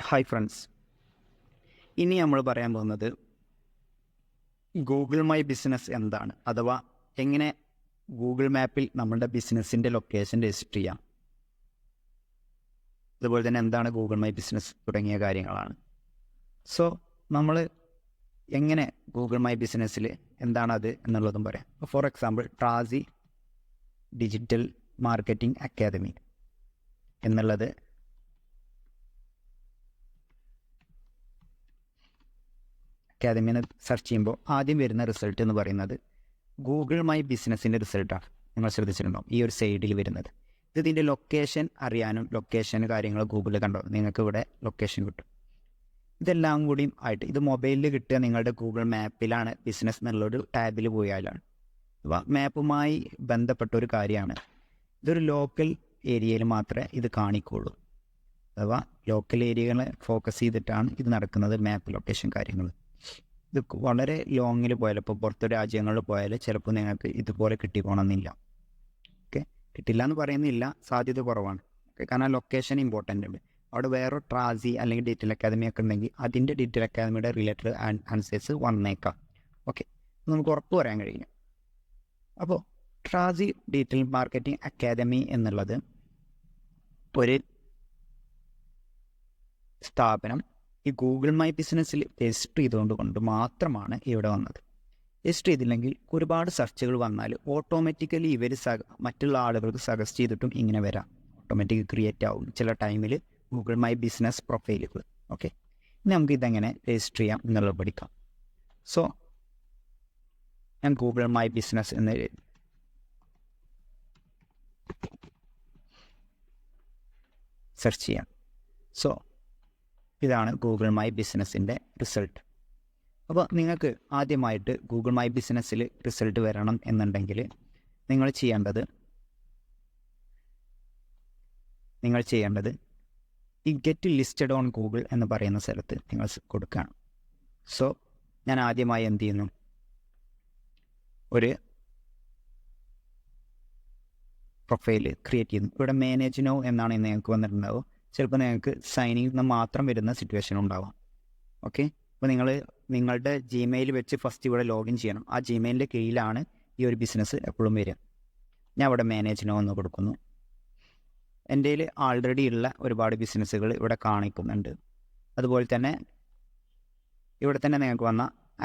Hi friends, ഇനി നമ്മൾ പറയാൻ പോകുന്നത് ഗൂഗിൾ മൈ ബിസിനസ് എന്താണ്, അഥവാ എങ്ങനെ ഗൂഗിൾ മാപ്പിൽ നമ്മളുടെ ബിസിനസ്സിൻ്റെ ലൊക്കേഷൻ രജിസ്റ്റർ ചെയ്യാം, അതുപോലെ തന്നെ എന്താണ് ഗൂഗിൾ മൈ ബിസിനസ് തുടങ്ങിയ കാര്യങ്ങളാണ്. സോ നമ്മൾ എങ്ങനെ ഗൂഗിൾ മൈ ബിസിനസ്സിൽ എന്താണത് എന്നുള്ളതും പറയാം. For example, Trasi digital marketing academy എന്നുള്ളത് അക്കാദമി എന്ന് സെർച്ച് ചെയ്യുമ്പോൾ ആദ്യം വരുന്ന റിസൾട്ട് എന്ന് പറയുന്നത് ഗൂഗിൾ മൈ ബിസിനസ്സിൻ്റെ റിസൾട്ടാണ്. നിങ്ങൾ ശ്രദ്ധിച്ചിട്ടുണ്ടോ? ഈ ഒരു സൈഡിൽ വരുന്നത് ഇതിൻ്റെ ലൊക്കേഷൻ അറിയാനും ലൊക്കേഷൻ കാര്യങ്ങൾ ഗൂഗിളിൽ കണ്ടോ നിങ്ങൾക്ക് ഇവിടെ ലൊക്കേഷൻ കിട്ടും. ഇതെല്ലാം കൂടിയും ആയിട്ട് ഇത് മൊബൈലിൽ കിട്ടുക നിങ്ങളുടെ ഗൂഗിൾ മാപ്പിലാണ്. ബിസിനസ് എന്നുള്ളൊരു ടാബിൽ പോയാലാണ് മാപ്പുമായി ബന്ധപ്പെട്ട ഒരു കാര്യമാണ്. ഇതൊരു ലോക്കൽ ഏരിയയിൽ മാത്രമേ ഇത് കാണിക്കുള്ളൂ. അഥവാ ലോക്കൽ ഏരിയകളെ ഫോക്കസ് ചെയ്തിട്ടാണ് ഇത് നടക്കുന്നത്. മാപ്പ് ലൊക്കേഷൻ കാര്യങ്ങൾ ഇത് വളരെ ലോങ്ങിൽ പോയാൽ, ഇപ്പോൾ പുറത്തെ രാജ്യങ്ങളിൽ പോയാൽ ചിലപ്പോൾ നിങ്ങൾക്ക് ഇതുപോലെ കിട്ടിപ്പോണമെന്നില്ല. ഓക്കെ, കിട്ടില്ല എന്ന് പറയുന്നില്ല, സാധ്യത കുറവാണ്. ഓക്കെ, കാരണം ലൊക്കേഷൻ ഇമ്പോർട്ടൻ്റ് ഉണ്ട്. അവിടെ വേറെ ട്രാസി അല്ലെങ്കിൽ ഡിജിറ്റൽ അക്കാദമി ഒക്കെ ഉണ്ടെങ്കിൽ അതിൻ്റെ ഡിജിറ്റൽ അക്കാദമിയുടെ റിലേറ്റഡ് ആൻസേഴ്സ് വന്നേക്കാം. ഓക്കെ, നമുക്ക് ഉറപ്പ് പറയാൻ കഴിയും. അപ്പോൾ ട്രാസി ഡിജിറ്റൽ മാർക്കറ്റിംഗ് അക്കാദമി എന്നുള്ളത് ഒരു സ്ഥാപനം ഈ ഗൂഗിൾ മൈ ബിസിനസ്സിൽ രജിസ്റ്റർ ചെയ്തുകൊണ്ട് മാത്രമാണ് ഇവിടെ വന്നത്. രജിസ്റ്റർ ചെയ്തില്ലെങ്കിൽ ഒരുപാട് സെർച്ചുകൾ വന്നാൽ ഓട്ടോമാറ്റിക്കലി ഇവർ മറ്റുള്ള ആളുകൾക്ക് സജസ്റ്റ് ചെയ്തിട്ടും ഇങ്ങനെ വരാം. ഓട്ടോമാറ്റിക് ക്രിയേറ്റ് ആവും ചില ടൈമിൽ ഗൂഗിൾ മൈ ബിസിനസ് പ്രൊഫൈലുകൾ. ഓക്കെ, ഇനി നമുക്ക് ഇതെങ്ങനെ രജിസ്റ്റർ ചെയ്യാം എന്നുള്ളത് പഠിക്കാം. സോ ഞാൻ ഗൂഗിൾ മൈ ബിസിനസ് എന്ന് സെർച്ച് ചെയ്യാം. സോ ഇതാണ് ഗൂഗിൾ മൈ ബിസിനസ്സിൻ്റെ റിസൾട്ട്. അപ്പോൾ നിങ്ങൾക്ക് ആദ്യമായിട്ട് ഗൂഗിൾ മൈ ബിസിനസ്സിൽ റിസൾട്ട് വരണം എന്നുണ്ടെങ്കിൽ നിങ്ങൾ ചെയ്യേണ്ടത് ഈ ഗെറ്റ് ലിസ്റ്റഡ് ഓൺ ഗൂഗിൾ എന്ന് പറയുന്ന സ്ഥലത്ത് നിങ്ങൾ കൊടുക്കുകയാണ്. സോ ഞാൻ ആദ്യമായി എന്ത് ചെയ്യുന്നു, ഒരു പ്രൊഫൈൽ ക്രിയേറ്റ് ചെയ്യുന്നു. ഇവിടെ മാനേജ് നൗ എന്നാണ് നിങ്ങൾക്ക് വന്നിട്ടുണ്ടാവുക. ചിലപ്പോൾ നിങ്ങൾക്ക് സൈനിങ് നിന്ന് മാത്രം വരുന്ന സിറ്റുവേഷൻ ഉണ്ടാവാം. ഓക്കെ, അപ്പോൾ നിങ്ങളുടെ ജിമെയിൽ വെച്ച് ഫസ്റ്റ് ഇവിടെ ലോഗിൻ ചെയ്യണം. ആ ജിമെയിലിൻ്റെ കീഴിലാണ് ഈ ഒരു ബിസിനസ് എപ്പോഴും വരിക. ഞാൻ ഇവിടെ മാനേജ് നൗ എന്ന് കൊടുക്കുന്നു. എൻ്റെ കയ്യിൽ ആൾറെഡി ഉള്ള ഒരുപാട് ബിസിനസ്സുകൾ ഇവിടെ കാണിക്കുന്നുണ്ട്. അതുപോലെ തന്നെ ഇവിടെ തന്നെ നിങ്ങൾക്ക് വന്ന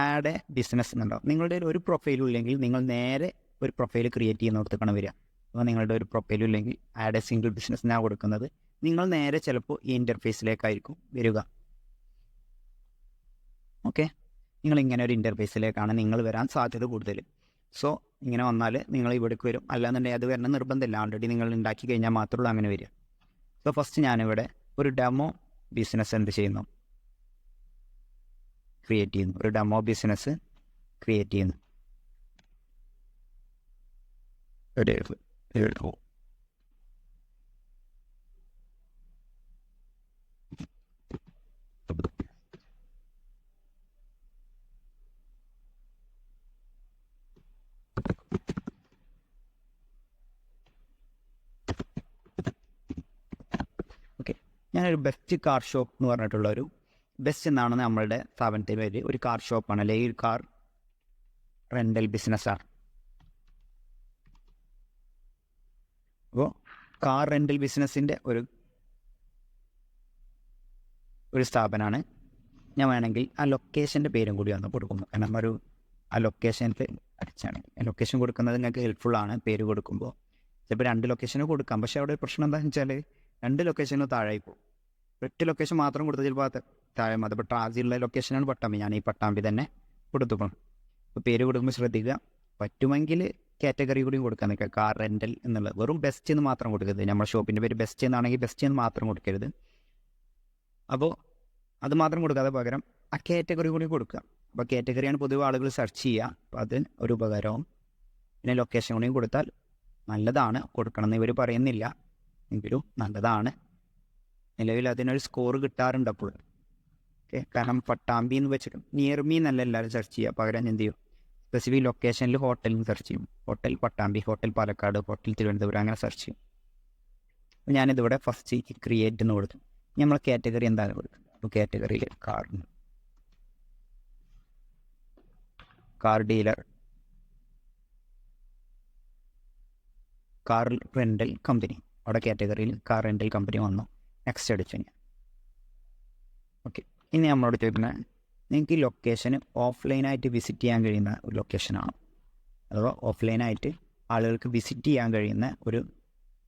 ആഡ് എ ബിസിനസ് എന്നുണ്ടാവും. നിങ്ങളുടെ ഒരു പ്രൊഫൈലും ഇല്ലെങ്കിൽ നിങ്ങൾ നേരെ ഒരു പ്രൊഫൈൽ ക്രിയേറ്റ് ചെയ്യുന്നിടത്തേക്കാണ് വരിക. അപ്പോൾ നിങ്ങളുടെ ഒരു പ്രൊഫൈലും ഇല്ലെങ്കിൽ ആഡ് എ സിംഗിൾ ബിസിനസ് ഞാൻ കൊടുക്കുന്നത്, നിങ്ങൾ നേരെ ചിലപ്പോൾ ഈ ഇൻ്റർഫേസിലേക്കായിരിക്കും വരിക. ഓക്കെ, നിങ്ങളിങ്ങനെ ഒരു ഇൻ്റർഫേസിലേക്കാണ് നിങ്ങൾ വരാൻ സാധ്യത കൂടുതൽ. സോ ഇങ്ങനെ വന്നാൽ നിങ്ങൾ ഇവിടേക്ക് വരും. അല്ലാന്നുണ്ടെങ്കിൽ അത് വരണം നിർബന്ധമില്ല, ആൾറെഡി നിങ്ങൾ ഉണ്ടാക്കി കഴിഞ്ഞാൽ മാത്രമേ അങ്ങനെ വരിക. സോ ഫസ്റ്റ് ഞാനിവിടെ ഒരു ഡെമോ ബിസിനസ് ക്രിയേറ്റ് ചെയ്യുന്നു. ഒരു ഡെമോ ബിസിനസ് ക്രിയേറ്റ് ചെയ്യുന്നു. ഞാനൊരു ബെസ്റ്റ് കാർ ഷോപ്പ് എന്ന് പറഞ്ഞിട്ടുള്ളൊരു, ബെസ്റ്റ് എന്നാണ് നമ്മളുടെ സ്ഥാപനത്തിൻ്റെ പേര്. ഒരു കാർ ഷോപ്പാണ്, അല്ലെങ്കിൽ കാർ റെൻ്റൽ ബിസിനസ്സാണ്. അപ്പോൾ കാർ റെൻ്റൽ ബിസിനസ്സിൻ്റെ ഒരു സ്ഥാപനമാണ്. ഞാൻ വേണമെങ്കിൽ ആ ലൊക്കേഷൻ്റെ പേരും കൂടി ഒന്ന് കൊടുക്കുന്നു. കാരണം ആ ലൊക്കേഷനിൽ ലൊക്കേഷൻ കൊടുക്കുന്നത് നിങ്ങൾക്ക് ഹെൽപ്ഫുള്ളാണ്. പേര് കൊടുക്കുമ്പോൾ ചിലപ്പോൾ 2 ലൊക്കേഷന് കൊടുക്കാം. പക്ഷേ അവിടെ ഒരു പ്രശ്നം എന്താണെന്ന് വെച്ചാൽ 2 ലൊക്കേഷനും താഴായി പോകും. ഒറ്റ ലൊക്കേഷൻ മാത്രം കൊടുത്താൽ ചിലപ്പോൾ താഴെ മതി. അപ്പോൾ ട്രാസിലുള്ള ലൊക്കേഷനാണ് പട്ടാമ്പി. ഞാൻ ഈ പട്ടാമ്പി തന്നെ കൊടുത്തുപോകണം. അപ്പോൾ പേര് കൊടുക്കുമ്പോൾ ശ്രദ്ധിക്കുക. പറ്റുമെങ്കിൽ കാറ്റഗറി കൂടിയും കൊടുക്കാൻ നിൽക്കുക. കാർ റെൻ്റൽ എന്നുള്ളത് വെറും ബെസ്റ്റ് എന്ന് മാത്രം കൊടുക്കരുത്. നമ്മുടെ ഷോപ്പിൻ്റെ പേര് ബെസ്റ്റ് എന്നാണെങ്കിൽ ബെസ്റ്റ് എന്ന് മാത്രം കൊടുക്കരുത്. അപ്പോൾ അത് മാത്രം കൊടുക്കാതെ പകരം ആ കാറ്റഗറി കൂടി കൊടുക്കുക. അപ്പോൾ കാറ്റഗറിയാണ് പൊതുവെ ആളുകൾ സെർച്ച് ചെയ്യുക. അപ്പോൾ അത് ഒരു ഉപകാരവും. പിന്നെ ലൊക്കേഷൻ കൂടിയും കൊടുത്താൽ നല്ലതാണ്. കൊടുക്കണമെന്ന് ഇവർ പറയുന്നില്ല, എങ്കിലും നല്ലതാണ്. നിലവിൽ അതിനൊരു സ്കോർ കിട്ടാറുണ്ട് അപ്പോൾ. ഓക്കെ, കാരണം പട്ടാമ്പി എന്ന് വെച്ചിട്ട് നിയർ മീ എന്നല്ല എല്ലാവരും സെർച്ച് ചെയ്യുക. പകരം എന്ത് ചെയ്യും, സ്പെസിഫിക് ലൊക്കേഷനിൽ ഹോട്ടലിൽ സെർച്ച് ചെയ്യും. Hotel Pattambi, hotel Palakkad, hotel Thiruvananthapuram, അങ്ങനെ സെർച്ച് ചെയ്യും. അപ്പോൾ ഞാനിതിവിടെ ഫസ്റ്റ് ക്രിയേറ്റ് എന്ന് കൊടുത്തു. നമ്മൾ കാറ്റഗറി എന്താണ് കൊടുക്കുന്നത്? അപ്പോൾ കാറ്റഗറിയിൽ car dealer, car rental company. അവിടെ കാറ്റഗറിയിൽ കാർ റെൻ്റൽ കമ്പനി വന്നു. നെക്സ്റ്റ് അടിച്ചു ഞാൻ. ഓക്കെ, ഇനി നമ്മളോട് ചോദിക്കുന്നത് നിങ്ങൾക്ക് ഈ ലൊക്കേഷന് ഓഫ്ലൈനായിട്ട് വിസിറ്റ് ചെയ്യാൻ കഴിയുന്ന ഒരു ലൊക്കേഷനാണോ, അഥവാ ഓഫ്ലൈനായിട്ട് ആളുകൾക്ക് വിസിറ്റ് ചെയ്യാൻ കഴിയുന്ന ഒരു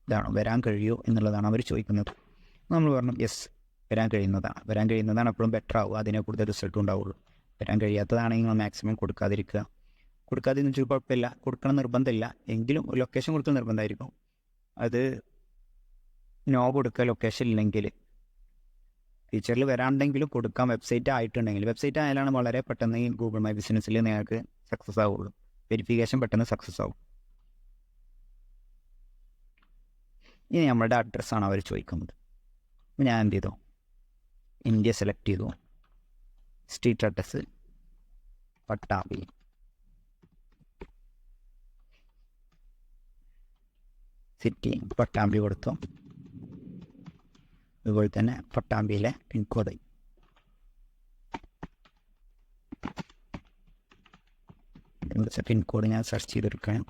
ഇതാണോ, വരാൻ കഴിയുമോ എന്നുള്ളതാണ് അവർ ചോദിക്കുന്നത്. നമ്മൾ പറഞ്ഞു യെസ്, വരാൻ കഴിയുന്നതാണ് എപ്പോഴും ബെറ്റർ ആവുക, അതിനെ കൂടുതൽ റിസൾട്ട് ഉണ്ടാവുള്ളൂ. വരാൻ കഴിയാത്തതാണെങ്കിൽ നിങ്ങൾ മാക്സിമം കൊടുക്കാതെന്ന് വെച്ചാൽ കുഴപ്പമില്ല, കൊടുക്കണം നിർബന്ധമില്ല, എങ്കിലും ഒരു ലൊക്കേഷൻ കൊടുക്കൽ നിർബന്ധമായിരിക്കും. അത് നോ കൊടുക്കുക ലൊക്കേഷൻ ഇല്ലെങ്കിൽ. ഫീച്ചറിൽ വരാണ്ടെങ്കിലും കൊടുക്കാം. വെബ്സൈറ്റ് ആയിട്ടുണ്ടെങ്കിൽ, വെബ്സൈറ്റ് ആയാലാണ് വളരെ പെട്ടെന്ന് ഈ ഗൂഗിൾ മൈ ബിസിനസ്സിൽ നിങ്ങൾക്ക് സക്സസ് ആവുള്ളൂ. വെരിഫിക്കേഷൻ പെട്ടെന്ന് സക്സസ് ആവും. ഇനി നമ്മളുടെ അഡ്രസ്സാണ് അവർ ചോദിക്കുന്നത്. ഞാൻ എന്ത് ചെയ്തു, ഇന്ത്യ സെലക്ട് ചെയ്തു. Street address Pattambi. City Pattambi കൊടുത്തു. അതുപോലെ തന്നെ പട്ടാമ്പിയിലെ പിൻകോഡ് ഞാൻ സെർച്ച് ചെയ്തെടുക്കണം.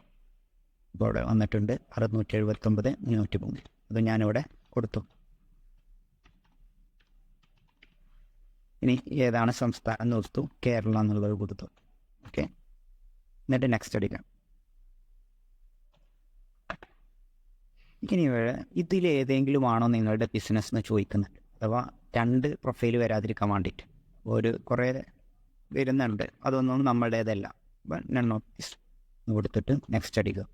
ഇപ്പോൾ ഇവിടെ വന്നിട്ടുണ്ട് 679,303. അത് ഞാനിവിടെ കൊടുത്തു. ഇനി ഏതാണ് സംസ്ഥാനം എന്ന് കൊടുത്തു, കേരള എന്നുള്ളത് കൊടുത്തു. ഓക്കെ, എന്നിട്ട് നെക്സ്റ്റ് അടിക്കാം. ഇനി ഇതിലേതെങ്കിലും ആണോ നിങ്ങളുടെ ബിസിനസ് എന്ന് ചോദിക്കുന്നുണ്ട്. അഥവാ 2 പ്രൊഫൈൽ വരാതിരിക്കാൻ വേണ്ടിയിട്ട് കുറേ വരുന്നുണ്ട്, അതൊന്നും നമ്മളുടേതല്ല. നൺ ഓഫ് ദിസ് കൊടുത്തിട്ട് നെക്സ്റ്റ് അടിക്കുക.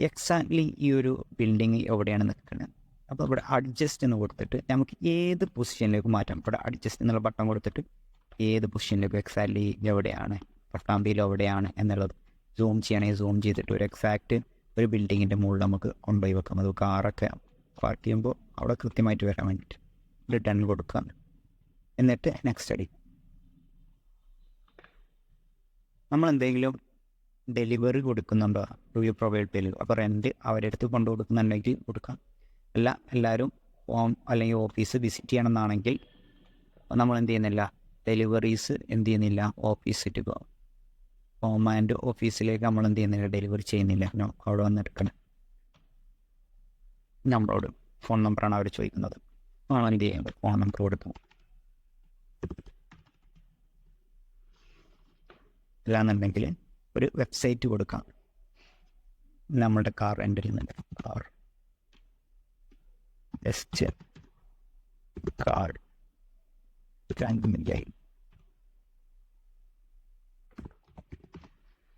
എക്സാക്ട്ലി ഈ ഒരു ബിൽഡിങ് എവിടെയാണ് നിൽക്കുന്നത്. അപ്പോൾ ഇവിടെ അഡ്ജസ്റ്റ് എന്ന് കൊടുത്തിട്ട് നമുക്ക് ഏത് പൊസിഷനിലേക്ക് മാറ്റാം. ഇവിടെ അഡ്ജസ്റ്റ് എന്നുള്ള ബട്ടൺ കൊടുത്തിട്ട് ഏത് പൊസിഷനിലേക്ക് എക്സാക്ട്ലി എവിടെയാണ്, പട്ടാമ്പിയിൽ എവിടെയാണ് എന്നുള്ളത് സൂം ചെയ്യണമെങ്കിൽ സൂം ചെയ്തിട്ട് ഒരു എക്സാക്റ്റ് ഒരു ബിൽഡിങ്ങിൻ്റെ മുകളിൽ നമുക്ക് കൊണ്ടുപോയി വെക്കാം. അത് കാറൊക്കെ പാർക്ക് ചെയ്യുമ്പോൾ അവിടെ കൃത്യമായിട്ട് വരാൻ വേണ്ടിയിട്ട് റിട്ടേൺ കൊടുക്കുക. എന്നിട്ട് നെക്സ്റ്റ് അടി. നമ്മൾ എന്തെങ്കിലും ഡെലിവറി കൊടുക്കുന്നുണ്ടോ, റിവ്യൂ പ്രൊവൈഡ് പേരിൽ, അപ്പോൾ റെൻറ്റ് അവരുടെ അടുത്ത് കൊണ്ടു കൊടുക്കുന്നുണ്ടെങ്കിൽ കൊടുക്കാം. എല്ലാവരും ഹോം അല്ലെങ്കിൽ ഓഫീസ് വിസിറ്റ് ചെയ്യണമെന്നാണെങ്കിൽ നമ്മൾ എന്ത് ചെയ്യുന്നില്ല, ഡെലിവറീസ് എന്ത് ചെയ്യുന്നില്ല, ഓഫീസിലേക്ക് പോകും. ഹോം ആൻഡ് ഓഫീസിലേക്ക് നമ്മൾ എന്ത് ചെയ്യുന്നില്ല, ഡെലിവറി ചെയ്യുന്നില്ല. അവിടെ വന്നെടുക്കണം. നമ്മളോട് ഫോൺ നമ്പറാണ് അവർ ചോദിക്കുന്നത്. എന്ത് ചെയ്യുന്നത്, ഫോൺ നമ്പർ കൊടുക്കും. അല്ലാന്നുണ്ടെങ്കിൽ ഒരു വെബ്സൈറ്റ് കൊടുക്കാം. നമ്മളുടെ കാർ എൻ്റർ ചെയ്യുന്നുണ്ട്, കാർ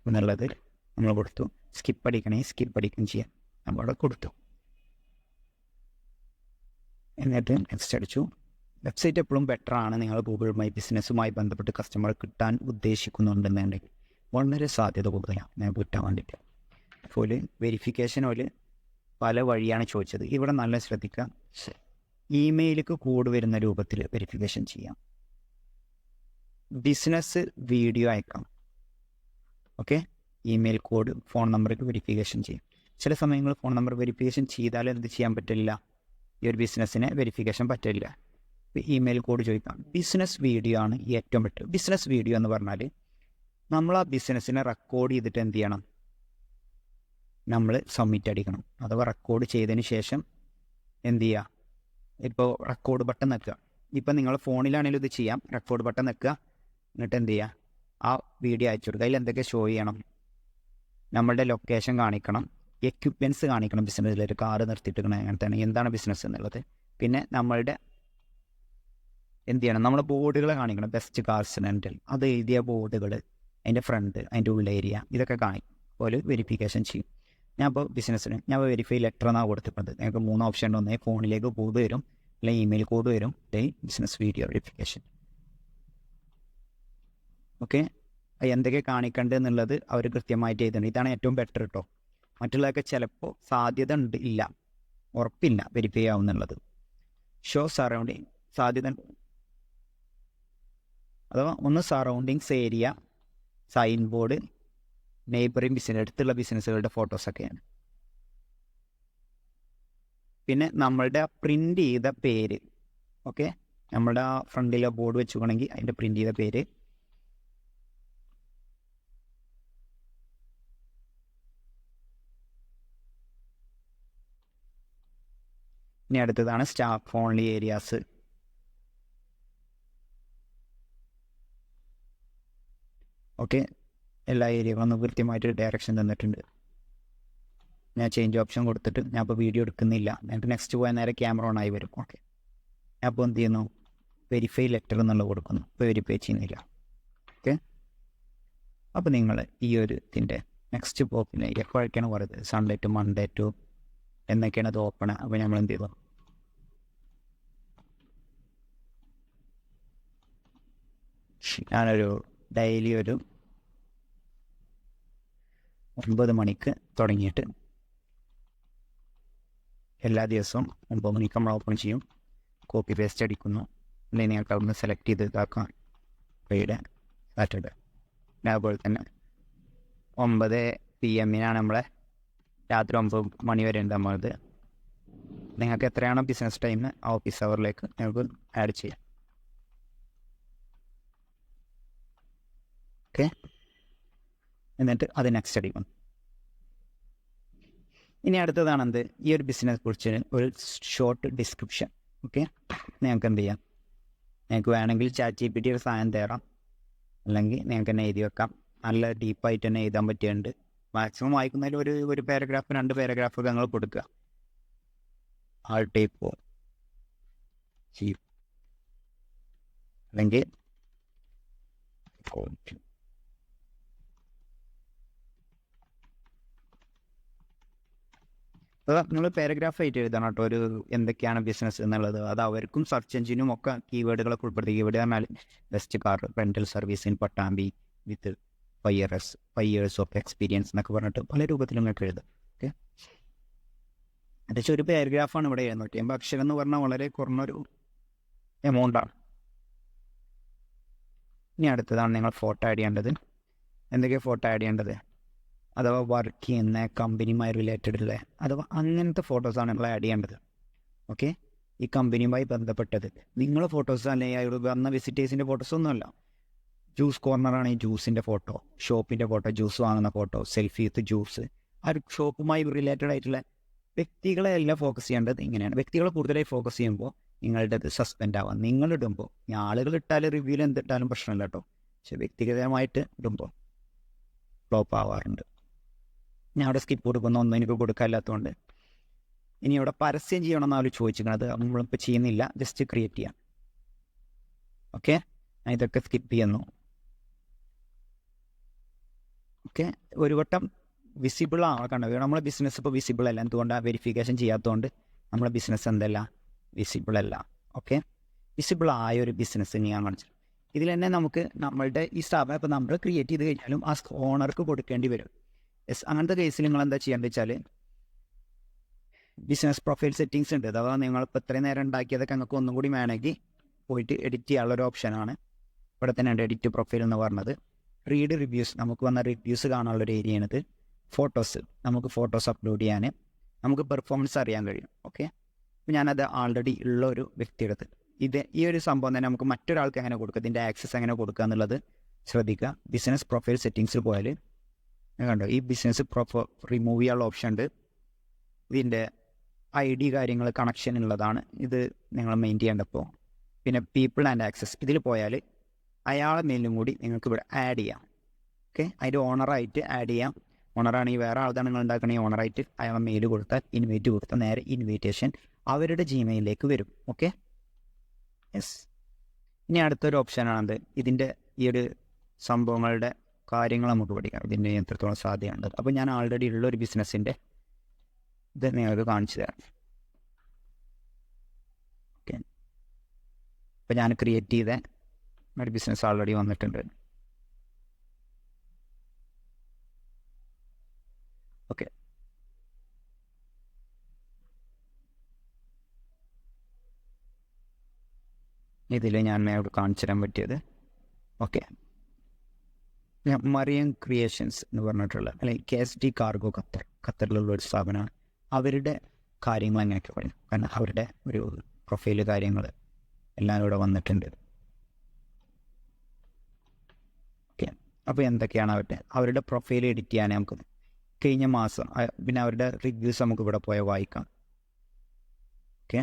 എന്നുള്ളത് നമ്മൾ കൊടുത്തു. സ്കിപ്പ് അടിക്കുകയും ചെയ്യാം, നമ്മളവിടെ കൊടുത്തു. എന്നിട്ട് നെക്സ്റ്റ് അടിച്ചു. വെബ്സൈറ്റ് എപ്പോഴും ബെറ്റർ ആണ്. നിങ്ങൾ ഗൂഗിൾ മൈ ബിസിനസ്സുമായി ബന്ധപ്പെട്ട് കസ്റ്റമർ കിട്ടാൻ ഉദ്ദേശിക്കുന്നുണ്ടെന്നുണ്ടെങ്കിൽ വളരെ സാധ്യത കൂടുതലാണ് ഞങ്ങൾക്ക് കിട്ടാൻ വേണ്ടിയിട്ട്. അപ്പോൾ വെരിഫിക്കേഷൻ പല വഴിയാണ് ചോദിച്ചത്. ഇവിടെ നല്ല ശ്രദ്ധിക്കുക. ഇമെയിലേക്ക് കോഡ് വരുന്ന രൂപത്തിൽ വെരിഫിക്കേഷൻ ചെയ്യാം. ബിസിനസ് വീഡിയോ അയക്കാം. ഓക്കെ, ഇമെയിൽ കോഡ് ഫോൺ നമ്പർക്ക് വെരിഫിക്കേഷൻ ചെയ്യും. ചില സമയങ്ങളിൽ ഫോൺ നമ്പർ വെരിഫിക്കേഷൻ ചെയ്താലും എന്ത് ചെയ്യാൻ പറ്റില്ല, ഈ ഒരു ബിസിനസ്സിന് വെരിഫിക്കേഷൻ പറ്റില്ല. ഇമെയിൽ കോഡ് ചോദിക്കാം. ബിസിനസ് വീഡിയോ ആണ് ഏറ്റവും ബെറ്റർ. ബിസിനസ് വീഡിയോ എന്ന് പറഞ്ഞാൽ നമ്മൾ ആ ബിസിനസ്സിനെ റെക്കോർഡ് ചെയ്തിട്ട് എന്ത് ചെയ്യണം, നമ്മൾ സബ്മിറ്റ് അടിക്കണം. അഥവാ റെക്കോർഡ് ചെയ്തതിന് ശേഷം എന്ത് ചെയ്യുക, ഇപ്പോൾ റെക്കോർഡ് ബട്ടൺ നിൽക്കുക. ഇപ്പം നിങ്ങൾ ഫോണിലാണെങ്കിലും ഇത് ചെയ്യാം. റെക്കോർഡ് ബട്ടൺ നിൽക്കുക, എന്നിട്ട് എന്ത് ചെയ്യുക, ആ വീഡിയോ അയച്ചു കൊടുക്കുക. അതിൽ എന്തൊക്കെ ഷോ ചെയ്യണം, നമ്മളുടെ ലൊക്കേഷൻ കാണിക്കണം, എക്യുപ്മെൻറ്റ്സ് കാണിക്കണം. ബിസിനസ്സിൽ ഒരു കാറ് നിർത്തിയിട്ടിരിക്കണം, അങ്ങനത്തെ എന്താണ് ബിസിനസ് എന്നുള്ളത്. പിന്നെ നമ്മളുടെ എന്ത് ചെയ്യണം, നമ്മളെ ബോർഡുകൾ കാണിക്കണം. ബെസ്റ്റ് കാർസ് റെൻ്റൽ അത് എഴുതിയ ബോർഡുകൾ, അതിൻ്റെ ഫ്രണ്ട്, അതിൻ്റെ ഉള്ള ഏരിയ, ഇതൊക്കെ കാണിക്കും. പോലെ വെരിഫിക്കേഷൻ ചെയ്യും. ഞാൻ ഇപ്പോൾ വെരിഫൈ ലെറ്റർ എന്നാണ് കൊടുത്തിട്ടുണ്ട്. ഞങ്ങൾക്ക് 3 ഓപ്ഷൻ ഉണ്ട്. ഒന്നേ ഫോണിലേക്ക് കോഡ് വരും, അല്ലെങ്കിൽ ഇമെയിൽ കോഡ് വരും, അല്ലെങ്കിൽ ബിസിനസ് വീഡിയോ വെരിഫിക്കേഷൻ. ഓക്കെ, എന്തൊക്കെ കാണിക്കേണ്ടത് എന്നുള്ളത് അവർ കൃത്യമായിട്ട് എഴുതുന്നുണ്ട്. ഇതാണ് ഏറ്റവും ബെറ്റർ കേട്ടോ. മറ്റുള്ളതൊക്കെ ചിലപ്പോൾ സാധ്യത ഇല്ല, ഉറപ്പില്ല വെരിഫൈ ആവുന്നുള്ളത്. ഷോ സറൗണ്ടിങ് സാധ്യത, അഥവാ ഒന്ന് surroundings area, sign board, neighbouring business, അടുത്തുള്ള ബിസിനസ്സുകളുടെ ഫോട്ടോസൊക്കെയാണ്. പിന്നെ നമ്മളുടെ പ്രിൻ്റ് ചെയ്ത പേര്. ഓക്കെ, നമ്മളുടെ ആ ഫ്രണ്ടിലെ ബോർഡ് വെച്ചുകൊണ്ടെങ്കിൽ അതിൻ്റെ പ്രിൻ്റ് ചെയ്ത പേര്. ഇനി അടുത്തതാണ് സ്റ്റാഫ് ഓൺലി ഏരിയാസ്. ഓക്കെ, എല്ലാ ഏരിയകളും കൃത്യമായിട്ട് ഡയറക്ഷൻ തന്നിട്ടുണ്ട്. ഞാൻ ചേഞ്ച് ഓപ്ഷൻ കൊടുത്തിട്ട് ഞാൻ ഇപ്പോൾ വീഡിയോ എടുക്കുന്നില്ല. എന്നിട്ട് നെക്സ്റ്റ് പോയാൽ നേരെ ക്യാമറ ഓൺ ആയി വരും. ഓക്കെ, ഞാൻ അപ്പോൾ എന്ത് ചെയ്യുന്നു, വെരിഫൈ ലെറ്റർ എന്നുള്ളത് കൊടുക്കുന്നു. ഇപ്പോൾ വെരിഫൈ ചെയ്യുന്നില്ല. ഓക്കെ, അപ്പോൾ നിങ്ങൾ ഈ ഒരു ഇതിൻ്റെ നെക്സ്റ്റ് പോക്കിന് എപ്പോഴൊക്കെയാണ് പറയുന്നത്, സൺഡേ ടു മൺഡേ ടു എന്നൊക്കെയാണ് അത് ഓപ്പൺ. അപ്പോൾ നമ്മൾ എന്ത് ചെയ്തു, ഞാനൊരു ഡെയിലി ഒരു 9 മണിക്ക് തുടങ്ങിയിട്ട് എല്ലാ ദിവസവും 9 മണിക്ക് നമ്മൾ ഓപ്പൺ ചെയ്യും. കോപ്പി പേസ്റ്റ് അടിക്കുന്നു. അല്ലെങ്കിൽ നിങ്ങൾക്ക് അവിടുന്ന് സെലക്ട് ചെയ്ത് ഇതാക്കാം. Friday Saturday. അതുപോലെ തന്നെ 9 PM നമ്മളെ രാത്രി 9 മണി വരെ ഉണ്ട് നമ്മളത്. നിങ്ങൾക്ക് എത്രയാണോ ബിസിനസ് ടൈം ആ ഓഫീസ് അവറിലേക്ക് നിങ്ങൾക്ക് ആഡ് ചെയ്യാം. ഓക്കെ, എന്നിട്ട് അത് നെക്സ്റ്റ് അടിക്കും. ഇനി അടുത്തതാണെന്ത്, ഈ ഒരു ബിസിനസ് കുറിച്ച് ഒരു ഷോർട്ട് ഡിസ്ക്രിപ്ഷൻ. ഓക്കെ, നിങ്ങൾക്ക് എന്ത് ചെയ്യാം, നിങ്ങൾക്ക് വേണമെങ്കിൽ ChatGPT ഒരു സാധനം തരാം, അല്ലെങ്കിൽ നിങ്ങൾക്ക് തന്നെ എഴുതി വെക്കാം. നല്ല ഡീപ്പായിട്ട് തന്നെ എഴുതാൻ പറ്റിയുണ്ട്. മാക്സിമം വായിക്കുന്നതിൽ ഒരു പാരഗ്രാഫ് 2 പാരഗ്രാഫൊക്കെ നിങ്ങൾ കൊടുക്കുക. ആൾ ടൈപ്പോ ചീഫ് അല്ലെങ്കിൽ നിങ്ങൾ പാരഗ്രാഫ് ആയിട്ട് എഴുതണം കേട്ടോ. ഒരു എന്തൊക്കെയാണ് ബിസിനസ് എന്നുള്ളത്. അത് അവർക്കും സെർച്ച് എഞ്ചിനും ഒക്കെ കീവേഡുകളൊക്കെ ഉൾപ്പെടുത്തി. കീവേഡ് പറഞ്ഞാൽ best car rental service in Pattambi with 5 years of experience എന്നൊക്കെ പറഞ്ഞിട്ട് പല രൂപത്തിലും നിങ്ങൾക്ക് എഴുതാം. ഓക്കെ, ഏകദേശം ഒരു പാരഗ്രാഫാണ് ഇവിടെ 750 അക്ഷരം എന്ന് പറഞ്ഞാൽ വളരെ കുറഞ്ഞൊരു എമൗണ്ടാണ്. ഇനി അടുത്തതാണ് നിങ്ങൾ ഫോട്ടോ ആഡ് ചെയ്യേണ്ടത്. എന്തൊക്കെയാണ് ഫോട്ടോ ആഡ് ചെയ്യേണ്ടത്, അഥവാ വർക്ക് ചെയ്യുന്ന കമ്പനിയുമായി റിലേറ്റഡ് ഉള്ള അഥവാ അങ്ങനത്തെ ഫോട്ടോസാണ് നിങ്ങൾ ആഡ് ചെയ്യേണ്ടത്. ഓക്കെ, ഈ കമ്പനിയുമായി ബന്ധപ്പെട്ടത് നിങ്ങളുടെ ഫോട്ടോസ് അല്ലെങ്കിൽ അവിടെ വന്ന വിസിറ്റേഴ്സിൻ്റെ ഫോട്ടോസൊന്നുമല്ല. ജ്യൂസ് കോർണറാണെങ്കിൽ ജ്യൂസിൻ്റെ ഫോട്ടോ, ഷോപ്പിൻ്റെ ഫോട്ടോ, ജ്യൂസ് വാങ്ങുന്ന ഫോട്ടോ, സെൽഫി വിത്ത് ജ്യൂസ്, ആ ഒരു ഷോപ്പുമായി റിലേറ്റഡ് ആയിട്ടുള്ള വ്യക്തികളെ എല്ലാം ഫോക്കസ് ചെയ്യേണ്ടത് ഇങ്ങനെയാണ്. വ്യക്തികളെ കൂടുതലായി ഫോക്കസ് ചെയ്യുമ്പോൾ നിങ്ങളുടെ സസ്പെൻഡ് ആവാം. നിങ്ങളിടുമ്പോൾ ആളുകൾ ഇട്ടാൽ റിവ്യൂവിൽ എന്തിട്ടാലും പ്രശ്നമില്ല കേട്ടോ. പക്ഷെ വ്യക്തിഗതമായിട്ട് ഇടുമ്പോൾ ഫ്ലോപ്പ് ആവാറുണ്ട്. ഞാൻ അവിടെ സ്കിപ്പ് കൊടുക്കുന്ന ഒന്നും എനിക്ക് കൊടുക്കാനില്ലാത്തതുകൊണ്ട്. ഇനി ഇവിടെ പരസ്യം ചെയ്യണമെന്ന് അവർ ചോദിച്ചിരിക്കുന്നത് നമ്മളിപ്പോൾ ചെയ്യുന്നില്ല, ജസ്റ്റ് ക്രിയേറ്റ് ചെയ്യാം. ഓക്കെ, ഞാൻ ഇതൊക്കെ സ്കിപ്പ് ചെയ്യുന്നു. ഓക്കെ, ഒരു വട്ടം വിസിബിൾ ആണ് കണ്ടത്. നമ്മളെ ബിസിനസ് ഇപ്പോൾ വിസിബിൾ അല്ല. എന്തുകൊണ്ടാണ്? വെരിഫിക്കേഷൻ ചെയ്യാത്തതുകൊണ്ട് നമ്മളെ ബിസിനസ് എന്തല്ല, വിസിബിൾ അല്ല. ഓക്കെ, വിസിബിൾ ആയ ഒരു ബിസിനസ് ഞാൻ കാണിച്ചു. ഇതിൽ തന്നെ നമുക്ക് നമ്മളുടെ ഈ സ്ഥാപനം ഇപ്പോൾ നമ്മൾ ക്രിയേറ്റ് ചെയ്ത് കഴിഞ്ഞാലും ആ ഓണർക്ക് കൊടുക്കേണ്ടി വരും. യെസ്, അങ്ങനത്തെ കേസിൽ നിങ്ങൾ എന്താ ചെയ്യേണ്ടത് വെച്ചാൽ ബിസിനസ് പ്രൊഫൈൽ സെറ്റിങ്സ് ഉണ്ട്. അഥവാ നിങ്ങളിപ്പോൾ ഇത്രയും നേരം ഉണ്ടാക്കിയതൊക്കെ നിങ്ങൾക്ക് ഒന്നും കൂടി വേണമെങ്കിൽ പോയിട്ട് എഡിറ്റ് ചെയ്യാനുള്ളൊരു ഓപ്ഷനാണ്. ഇവിടെ തന്നെ ഉണ്ട് എഡിറ്റ് പ്രൊഫൈൽ എന്ന് പറഞ്ഞത്. റീഡ് റിവ്യൂസ്, നമുക്ക് വന്ന റിവ്യൂസ് കാണാനുള്ളൊരു ഏരിയയാണിത്. ഫോട്ടോസ്, നമുക്ക് ഫോട്ടോസ് അപ്ലോഡ് ചെയ്യാൻ, നമുക്ക് പെർഫോമൻസ് അറിയാൻ കഴിയും. ഓക്കെ, അപ്പോൾ ഞാനത് ആൾറെഡി ഉള്ള ഒരു വ്യക്തിയെടുത്ത് ഈ ഒരു സംഭവം തന്നെ നമുക്ക് മറ്റൊരാൾക്ക് എങ്ങനെ കൊടുക്കുക, ഇതിൻ്റെ ആക്സസ് എങ്ങനെ കൊടുക്കുക എന്നുള്ളത് ശ്രദ്ധിക്കുക. ബിസിനസ് പ്രൊഫൈൽ സെറ്റിങ്സിൽ പോയാൽ കണ്ടോ, ഈ ബിസിനസ് റിമൂവ് ചെയ്യാനുള്ള ഓപ്ഷൻ ഉണ്ട്. ഇതിൻ്റെ ID കാര്യങ്ങൾ കണക്ഷൻ ഉള്ളതാണ്. ഇത് നിങ്ങൾ മെയിൻ ചെയ്യേണ്ടപ്പോൾ. പിന്നെ പീപ്പിൾ ആൻഡ് ആക്സസ്, ഇതിൽ പോയാൽ അയാളെ മെയിലും കൂടി നിങ്ങൾക്ക് ഇവിടെ ആഡ് ചെയ്യാം. ഓക്കെ, അതിൻ്റെ ഓണറായിട്ട് ആഡ് ചെയ്യാം. ഓണറാണെങ്കിൽ വേറെ ആൾക്കാണ് നിങ്ങൾ ഉണ്ടാക്കണമെങ്കിൽ ഓണറായിട്ട് അയാളെ മെയിൽ കൊടുത്താൽ ഇൻവൈറ്റ് കൊടുത്താൽ നേരെ ഇൻവിറ്റേഷൻ അവരുടെ ജിമെയിലേക്ക് വരും. Okay, yes. ഇനി അടുത്തൊരു ഓപ്ഷനാണത്. ഇതിൻ്റെ ഈ ഒരു സംഭവങ്ങളുടെ കാര്യങ്ങൾ നമുക്ക് പഠിക്കാം, ഇതിൻ്റെ എത്രത്തോളം സാധ്യതയുണ്ട്. അപ്പോൾ ഞാൻ ആൾറെഡി ഉള്ളൊരു ബിസിനസ്സിൻ്റെ ഇത് നിങ്ങൾക്ക് കാണിച്ചു തരാം. ഓക്കെ, അപ്പോൾ ഞാൻ ക്രിയേറ്റ് ചെയ്ത ഒരു ബിസിനസ് ആൾറെഡി വന്നിട്ടുണ്ട്. ഓക്കെ, ഇതിൽ ഞാൻ ഇവിടെ കാണിച്ചു തരാൻ പറ്റിയത്. ഓക്കെ, മറിയം ക്രിയേഷൻസ് എന്ന് പറഞ്ഞിട്ടുള്ള അല്ലെങ്കിൽ KSD കാർഗോ ഖത്തറിലുള്ള ഒരു സ്ഥാപനമാണ്. അവരുടെ കാര്യങ്ങൾ അങ്ങനെയൊക്കെ പറയും. കാരണം അവരുടെ ഒരു പ്രൊഫൈല് കാര്യങ്ങൾ എല്ലാം ഇവിടെ വന്നിട്ടുണ്ട്. ഓക്കെ, അപ്പോൾ എന്തൊക്കെയാണ് അവരുടെ പ്രൊഫൈൽ എഡിറ്റ് ചെയ്യാൻ നമുക്ക് കഴിഞ്ഞ മാസം പിന്നെ അവരുടെ റിവ്യൂസ് നമുക്ക് ഇവിടെ പോയാൽ വായിക്കാം. ഓക്കെ,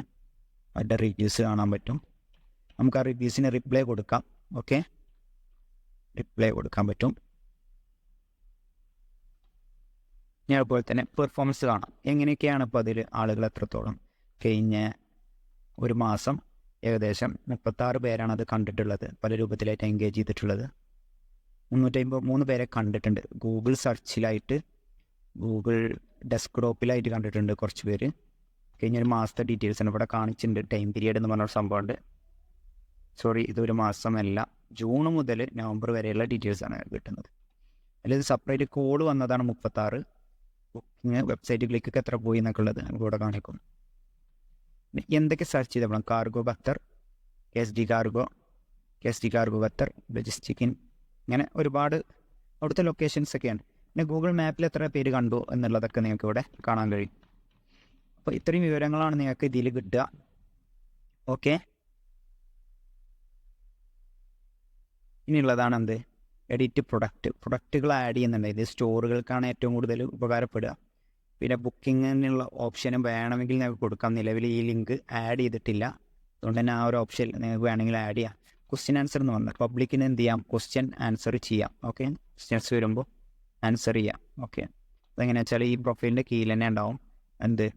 അവരുടെ റിവ്യൂസ് കാണാൻ പറ്റും. നമുക്ക് ആ റിവ്യൂസിന് റിപ്ലൈ കൊടുക്കാം. ഓക്കെ, റിപ്ലൈ കൊടുക്കാൻ പറ്റും. ഞാൻ അതുപോലെ തന്നെ പെർഫോമൻസ് കാണാം. എങ്ങനെയൊക്കെയാണ് ഇപ്പോൾ അതിൽ ആളുകൾ എത്രത്തോളം. കഴിഞ്ഞ ഒരു മാസം ഏകദേശം 36 പേരാണ് അത് കണ്ടിട്ടുള്ളത്, പല രൂപത്തിലായിട്ട് എൻഗേജ് ചെയ്തിട്ടുള്ളത്. 353 പേരെ കണ്ടിട്ടുണ്ട്. ഗൂഗിൾ സെർച്ചിലായിട്ട്, ഗൂഗിൾ ഡെസ്ക്ടോപ്പിലായിട്ട് കണ്ടിട്ടുണ്ട് കുറച്ച് പേര്. കഴിഞ്ഞൊരു മാസത്തെ ഡീറ്റെയിൽസാണ് ഇവിടെ കാണിച്ചിട്ടുണ്ട്. ടൈം പീരീഡ് എന്ന് പറഞ്ഞൊരു സംഭവമുണ്ട്. സോറി, ഇതൊരു മാസമല്ല, ജൂൺ മുതൽ നവംബർ വരെയുള്ള ഡീറ്റെയിൽസാണ് കിട്ടുന്നത്. അതിൽ ഇത് സെപ്പറേറ്റ് കോഡ് വന്നതാണ് 36. ബുക്കിങ് വെബ്സൈറ്റുകളിലേക്ക് എത്ര പോയി എന്നൊക്കെ ഉള്ളത് നമുക്ക് ഇവിടെ കാണിക്കും. എന്തൊക്കെ സെർച്ച് ചെയ്തപ്പോൾ cargo Qatar, KSD cargo Qatar, ലോജിസ്റ്റിക്കിൻ, ഇങ്ങനെ ഒരുപാട് അവിടുത്തെ ലൊക്കേഷൻസ് ഒക്കെയാണ്. പിന്നെ ഗൂഗിൾ മാപ്പിൽ എത്ര പേര് കണ്ടു എന്നുള്ളതൊക്കെ നിങ്ങൾക്ക് ഇവിടെ കാണാൻ കഴിയും. അപ്പോൾ ഇത്രയും വിവരങ്ങളാണ് നിങ്ങൾക്ക് ഇതിൽ കിട്ടുക. ഓക്കെ, ഇനിയുള്ളതാണ് എന്ത്, എഡിറ്റ് പ്രൊഡക്റ്റുകൾ ആഡ് ചെയ്യുന്നുണ്ട്. ഇത് സ്റ്റോറുകൾക്കാണ് ഏറ്റവും കൂടുതൽ ഉപകാരപ്പെടുക. പിന്നെ ബുക്കിങ്ങിനുള്ള ഓപ്ഷനും വേണമെങ്കിൽ നിങ്ങൾക്ക് കൊടുക്കാം. നിലവിൽ ഈ ലിങ്ക് ആഡ് ചെയ്തിട്ടില്ല, അതുകൊണ്ട് തന്നെ ആ ഒരു ഓപ്ഷൻ നിങ്ങൾക്ക് വേണമെങ്കിൽ ആഡ് ചെയ്യാം. ക്വസ്റ്റ്യൻ ആൻസർ എന്ന് പറഞ്ഞാൽ പബ്ലിക്കിന് എന്ത് ചെയ്യാം, ക്വസ്റ്റ്യൻ ആൻസർ ചെയ്യാം. ഓക്കെ, ക്വസ്റ്റ്യൻസ് വരുമ്പോൾ ആൻസർ ചെയ്യാം. ഓക്കെ, അതെങ്ങനെയാ വെച്ചാൽ ഈ പ്രൊഫൈലിൻ്റെ കീഴിൽ തന്നെ ഉണ്ടാവും എന്ത്,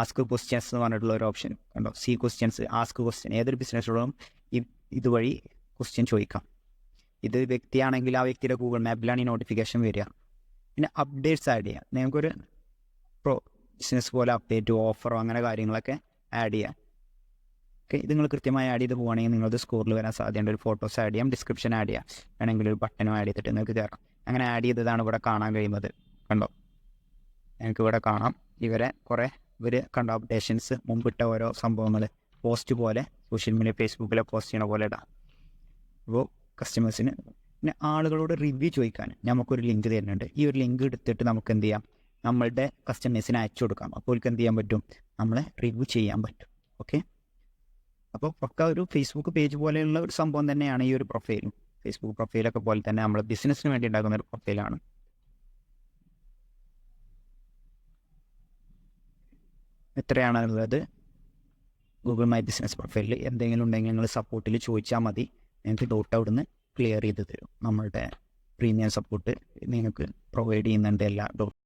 ആസ്ക് ക്വസ്റ്റ്യൻസ് എന്ന് പറഞ്ഞിട്ടുള്ള ഒരു ഓപ്ഷൻ കണ്ടോ. C questions, ask question. ഏതൊരു ബിസിനസ്സിലും ഇതുവഴി ക്വസ്റ്റ്യൻ ചോദിക്കാം. ഇത് വ്യക്തിയാണെങ്കിൽ ആ വ്യക്തിയുടെ ഗൂഗിൾ മാപ്പിലാണ് ഈ നോട്ടിഫിക്കേഷൻ വരിക. പിന്നെ അപ്ഡേറ്റ്സ് ആഡ് ചെയ്യാം. നിങ്ങൾക്കൊരു ബിസിനസ് പോലെ അപ്ഡേറ്റ്, ഓഫറോ അങ്ങനെ കാര്യങ്ങളൊക്കെ ആഡ് ചെയ്യാം. ഓക്കെ, ഇത് നിങ്ങൾ കൃത്യമായി ആഡ് ചെയ്ത് പോവുകയാണെങ്കിൽ നിങ്ങളത് സ്കോറിൽ വരാൻ സാധ്യതയുണ്ട്. ഒരു ഫോട്ടോസ് ആഡ് ചെയ്യാം, ഡിസ്ക്രിപ്ഷൻ ആഡ് ചെയ്യാം, വേണമെങ്കിൽ ഒരു ബട്ടനും ആഡ് ചെയ്തിട്ട് നിങ്ങൾക്ക് കയറാം. അങ്ങനെ ആഡ് ചെയ്തതാണ് ഇവിടെ കാണാൻ കഴിയുന്നത്. കണ്ടോ, നിങ്ങൾക്ക് ഇവിടെ കാണാം ഇവർ കണ്ടോ അപ്ഡേഷൻസ്, മുമ്പിട്ട ഓരോ സംഭവങ്ങൾ പോസ്റ്റ് പോലെ സോഷ്യൽ മീഡിയ ഫേസ്ബുക്കിലെ പോസ്റ്റ് ചെയ്യണ പോലെ ഇടാം. അപ്പോൾ കസ്റ്റമേഴ്സിന് പിന്നെ ആളുകളോട് റിവ്യൂ ചോദിക്കാൻ നമുക്കൊരു ലിങ്ക് തരുന്നുണ്ട്. ഈ ഒരു ലിങ്ക് എടുത്തിട്ട് നമുക്ക് എന്ത് ചെയ്യാം, നമ്മളുടെ കസ്റ്റമേഴ്സിന് അയച്ചു കൊടുക്കാം. അപ്പോൾ അവർക്ക് എന്ത് ചെയ്യാൻ പറ്റും, നമ്മളെ റിവ്യൂ ചെയ്യാൻ പറ്റും. ഓക്കെ, അപ്പോൾ പക്ക ഒരു ഫേസ്ബുക്ക് പേജ് പോലെയുള്ള ഒരു സംഭവം തന്നെയാണ് ഈ ഒരു പ്രൊഫൈലും. ഫേസ്ബുക്ക് പ്രൊഫൈലൊക്കെ പോലെ തന്നെ നമ്മൾ ബിസിനസ്സിന് വേണ്ടി ഉണ്ടാക്കുന്ന ഒരു പ്രൊഫൈലാണ്. എത്രയാണുള്ളത് ഗൂഗിൾ മൈ ബിസിനസ് പ്രൊഫൈലിൽ. എന്തെങ്കിലും ഉണ്ടെങ്കിൽ നിങ്ങൾ സപ്പോർട്ടിൽ ചോദിച്ചാൽ മതി, നിങ്ങൾക്ക് ഡൗട്ട് അവിടുന്ന് ക്ലിയർ ചെയ്ത് തരും. നമ്മളുടെ പ്രീമിയം സപ്പോർട്ട് നിങ്ങൾക്ക് പ്രൊവൈഡ് ചെയ്യുന്നുണ്ട് എല്ലാ ഡൗട്ട്